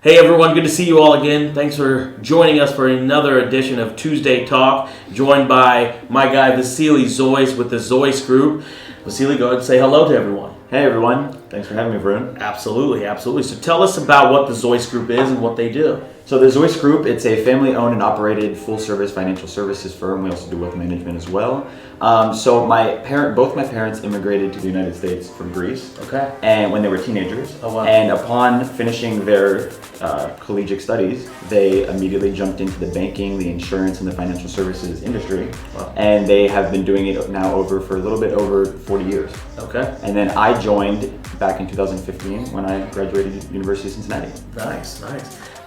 Hey everyone, good to see you all again. Thanks for joining us for another edition of Tuesday Talk, joined by my guy Vasili Zois with the Zois Group. Vasili, go ahead and say hello to everyone. Hey everyone, thanks for having me, Varun. Absolutely. So tell us about what the Zois Group is and what they do. So the Zois Group, it's a family-owned and operated full-service financial services firm. We also do wealth management as well. So both my parents immigrated to the United States from Greece. Okay. And when they were teenagers. Oh, wow. And upon finishing their collegiate studies, they immediately jumped into the banking, the insurance, and the financial services industry. Wow. And they have been doing it now for a little bit over 40 years. Okay. And then I joined back in 2015 when I graduated University of Cincinnati. Nice.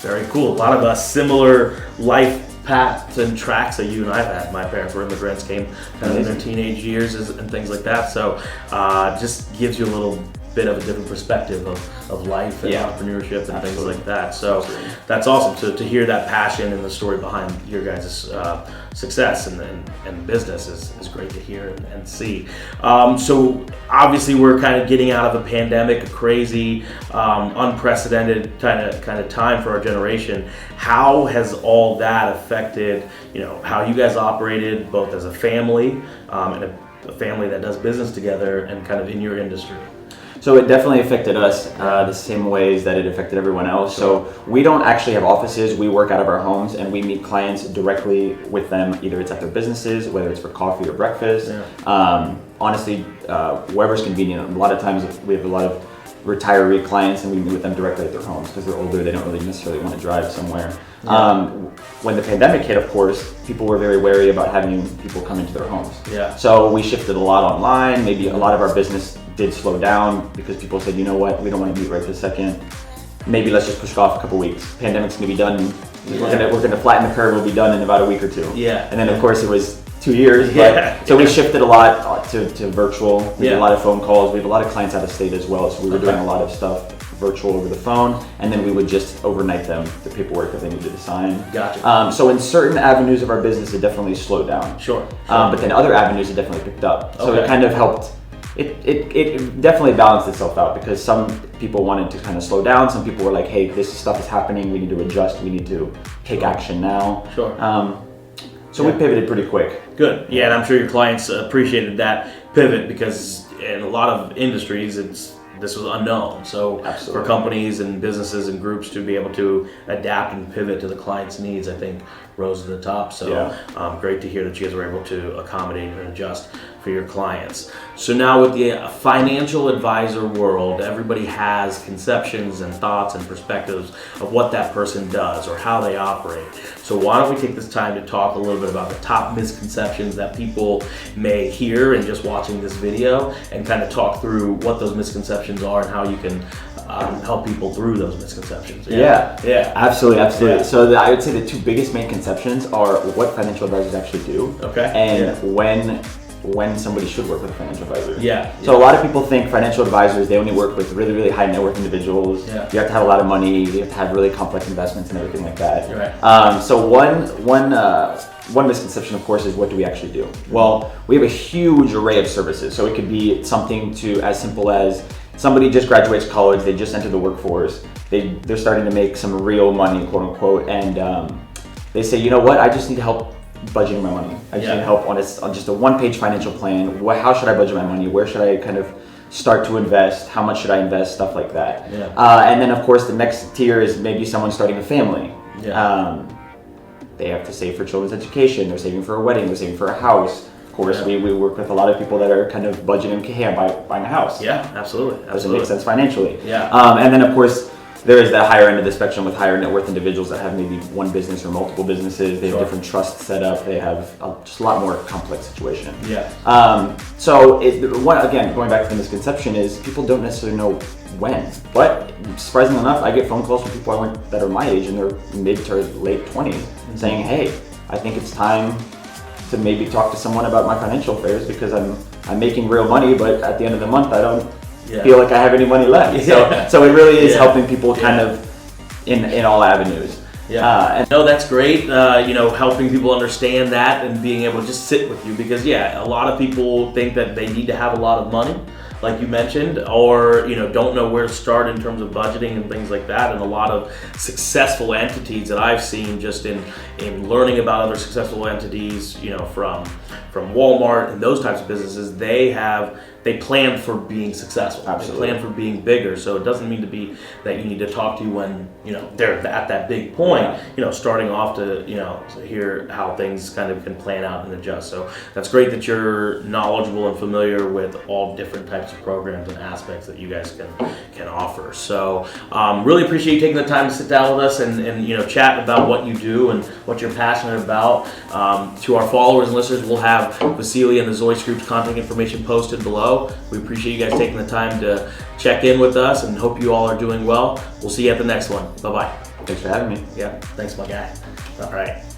Very cool. A lot of similar life paths and tracks that you and I've had. My parents were immigrants, came kind of in their teenage years and things like that. So just gives you a little bit of a different perspective of life and entrepreneurship and things like that. So that's awesome to hear that passion and the story behind your guys' success and business is great to hear and see. So obviously we're kind of getting out of a pandemic, a crazy, unprecedented kind of time for our generation. How has all that affected, how you guys operated both as a family and a family that does business together and kind of in your industry? So it definitely affected us the same ways that it affected everyone else. Sure. So we don't actually have offices. We work out of our homes and we meet clients directly with them. Either it's at their businesses, whether it's for coffee or breakfast. Yeah. Honestly, wherever's convenient. A lot of times we have a lot of retiree clients and we meet with them directly at their homes because they're older. They don't really necessarily want to drive somewhere. Yeah. When the pandemic hit, of course, people were very wary about having people come into their homes. Yeah. So we shifted a lot online. Maybe a lot of our business did slow down because people said, you know what, we don't want to meet right this second. Maybe let's just push it off a couple weeks. Pandemic's gonna be done. Yeah. We're gonna flatten the curve. We'll be done in about a week or two. Yeah. And then of course it was 2 years. Yeah. So we shifted a lot to virtual. We did Yeah. a lot of phone calls. We have a lot of clients out of state as well. So we were doing a lot of stuff virtual over the phone, and then we would just overnight them the paperwork that they needed to sign. Gotcha. So in certain avenues of our business, it definitely slowed down. Sure. But then other avenues, it definitely picked up. So Okay. it kind of helped. It definitely balanced itself out because some people wanted to kind of slow down. Some people were like, hey, this stuff is happening. We need to adjust. We need to take action now. Sure. So we pivoted pretty quick. Good. Yeah, and I'm sure your clients appreciated that pivot because in a lot of industries, this was unknown. So Absolutely. for companies and businesses and groups to be able to adapt and pivot to the client's needs, I think rose to the top. So great to hear that you guys were able to accommodate and adjust for your clients. So now with the financial advisor world, everybody has conceptions and thoughts and perspectives of what that person does or how they operate. So why don't we take this time to talk a little bit about the top misconceptions that people may hear in just watching this video and kind of talk through what those misconceptions are and how you can help people through those misconceptions. Yeah. Absolutely. Yeah. So I would say the two biggest main conceptions are what financial advisors actually do, and when somebody should work with a financial advisor. So a lot of people think financial advisors, they only work with really, really high net worth individuals. Yeah. You have to have a lot of money. You have to have really complex investments and everything like that. Right. So one misconception, of course, is what do we actually do? Well, we have a huge array of services. So it could be something as simple as somebody just graduates college, they just enter the workforce, they're starting to make some real money, quote unquote, and they say, you know what, I just need help budgeting my money. I just need help on just a one-page financial plan. How should I budget my money? Where should I kind of start to invest? How much should I invest? Stuff like that. And then of course the next tier is maybe someone starting a family. They have to save for children's education. They're saving for a wedding. They're saving for a house. Of course, we work with a lot of people that are kind of budgeting, hey, I'm buying a house. Yeah, absolutely. Does it make sense financially? Yeah. And then of course, there is that higher end of the spectrum with higher net worth individuals that have maybe one business or multiple businesses. They have different trusts set up. They have just a lot more complex situation. So again, going back to the misconception is people don't necessarily know when. But surprisingly enough, I get phone calls from people that are my age in their mid to late 20s saying, hey, I think it's time to maybe talk to someone about my financial affairs because I'm making real money, but at the end of the month, I don't feel like I have any money left. So it really is helping people kind of in all avenues. No, that's great. Helping people understand that and being able to just sit with you because a lot of people think that they need to have a lot of money like you mentioned, or don't know where to start in terms of budgeting and things like that. And a lot of successful entities that I've seen just in learning about other successful entities, from Walmart and those types of businesses, they plan for being successful. Absolutely. They plan for being bigger. So it doesn't mean to be that you need to talk to when they're at that big point. Starting off to hear how things kind of can plan out and adjust. So that's great that you're knowledgeable and familiar with all different types of programs and aspects that you guys can offer. So really appreciate you taking the time to sit down with us and chat about what you do and what you're passionate about. To our followers and listeners, we'll have Vasili and the Zois Group's contact information posted below. We appreciate you guys taking the time to check in with us and hope you all are doing well. We'll see you at the next one. Bye-bye. Thanks for having me. Yeah, thanks, my guy. All right.